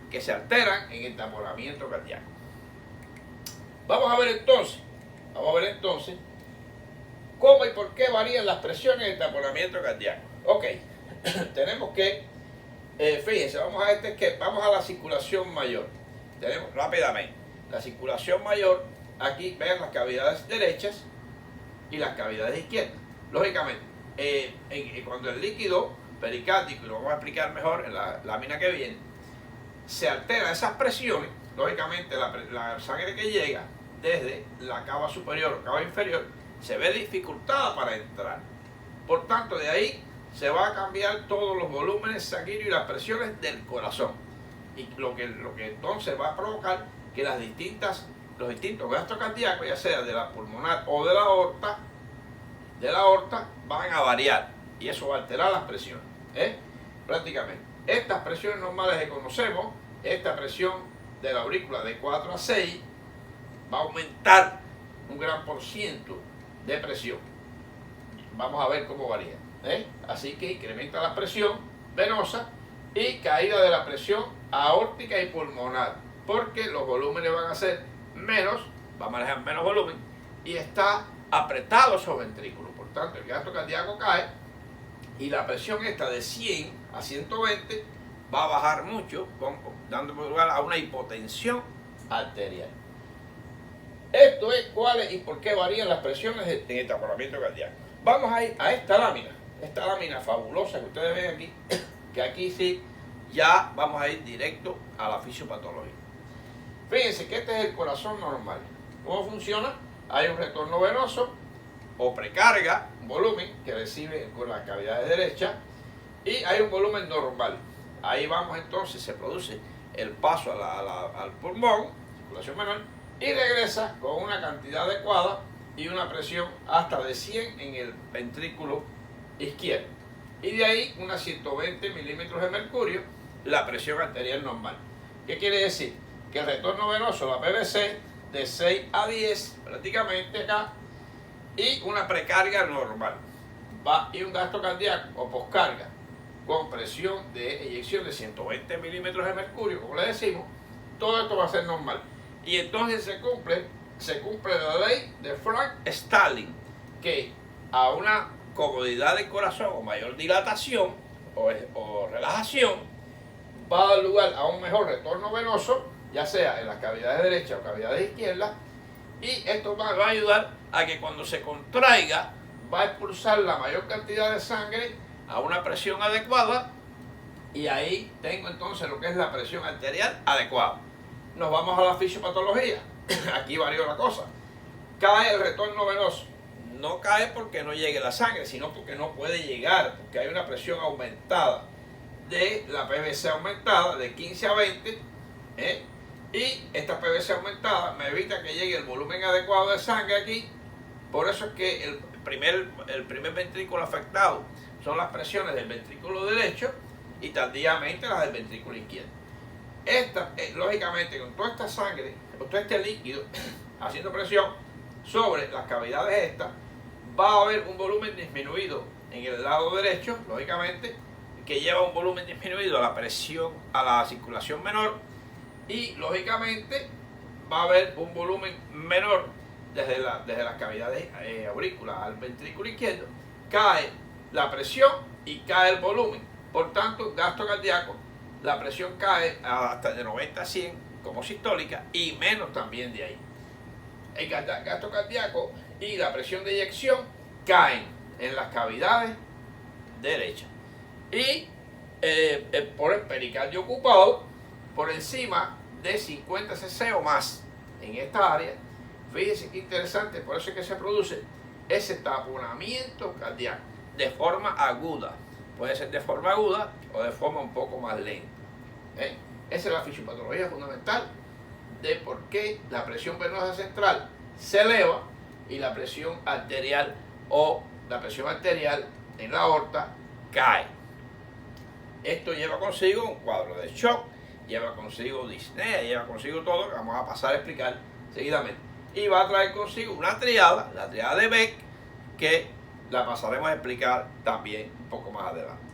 que se alteran en el taponamiento cardíaco. Vamos a ver entonces cómo y por qué varían las presiones del taponamiento cardíaco. Ok, tenemos que, fíjense, vamos a la circulación mayor. Tenemos rápidamente la circulación mayor. Aquí ven las cavidades derechas y las cavidades izquierdas. Lógicamente, cuando el líquido pericárdico, y lo vamos a explicar mejor en la lámina que viene, se alteran esas presiones, lógicamente la sangre que llega desde la cava superior o cava inferior se ve dificultada para entrar. Por tanto, de ahí se va a cambiar todos los volúmenes sanguíneos y las presiones del corazón. Y lo que entonces va a provocar que los distintos gastos cardíacos, ya sea de la pulmonar o de la aorta, van a variar. Y eso va a alterar las presiones. Prácticamente. Estas presiones normales que conocemos, esta presión de la aurícula de 4 a 6, va a aumentar un gran por ciento de presión. Vamos a ver cómo varía. Así que incrementa la presión venosa y caída de la presión aórtica y pulmonar, porque los volúmenes van a ser menos, va a manejar menos volumen y está apretado esos ventrículos. Por tanto, el gasto cardíaco cae y la presión esta de 100 a 120 va a bajar mucho, dando lugar a una hipotensión arterial. Esto es cuáles y por qué varían las presiones en el taponamiento cardíaco. Vamos a ir a esta lámina fabulosa que ustedes ven aquí, que aquí sí ya vamos a ir directo a la fisiopatología. Fíjense que este es el corazón normal. ¿Cómo funciona? Hay un retorno venoso o precarga, un volumen que recibe con las cavidades derechas, y hay un volumen normal. Ahí vamos entonces, se produce el paso al pulmón, circulación menor, y regresa con una cantidad adecuada y una presión hasta de 100 en el ventrículo izquierdo. Y de ahí unas 120 milímetros de mercurio, la presión arterial normal. ¿Qué quiere decir? Que el retorno venoso, la PVC, de 6 a 10 prácticamente acá, y una precarga normal. Y un gasto cardíaco o poscarga con presión de eyección de 120 milímetros de mercurio, como le decimos, todo esto va a ser normal. Y entonces se cumple la ley de Frank-Starling, que a una comodidad del corazón o mayor dilatación o relajación va a dar lugar a un mejor retorno venoso, ya sea en las cavidades derechas o cavidades izquierdas, y esto va a ayudar a que cuando se contraiga va a expulsar la mayor cantidad de sangre a una presión adecuada, y ahí tengo entonces lo que es la presión arterial adecuada. Nos vamos a la fisiopatología. Aquí varió la cosa. Cae el retorno venoso. No cae porque no llegue la sangre, sino porque no puede llegar, porque hay una presión aumentada de la PVC aumentada de 15 a 20, y esta PVC aumentada me evita que llegue el volumen adecuado de sangre aquí. Por eso es que el primer ventrículo afectado son las presiones del ventrículo derecho y tardíamente las del ventrículo izquierdo. Lógicamente, con toda esta sangre, con todo este líquido haciendo presión sobre las cavidades estas, va a haber un volumen disminuido en el lado derecho, lógicamente, que lleva un volumen disminuido a la presión, a la circulación menor, y lógicamente va a haber un volumen menor desde las cavidades aurículas al ventrículo izquierdo. Cae la presión y cae el volumen. Por tanto, gasto cardíaco, la presión cae hasta de 90 a 100 como sistólica y menos también de ahí. El gasto cardíaco y la presión de eyección caen en las cavidades derechas. Y por el pericardio ocupado, por encima de 50 cc o más en esta área. Fíjense qué interesante, por eso es que se produce ese taponamiento cardíaco de forma aguda. Puede ser de forma aguda o de forma un poco más lenta. Esa es la fisiopatología fundamental de por qué la presión venosa central se eleva y la presión arterial en la aorta cae. Esto lleva consigo un cuadro de shock, lleva consigo disnea, lleva consigo todo, que vamos a pasar a explicar seguidamente. Y va a traer consigo una triada, la triada de Beck, que la pasaremos a explicar también un poco más adelante.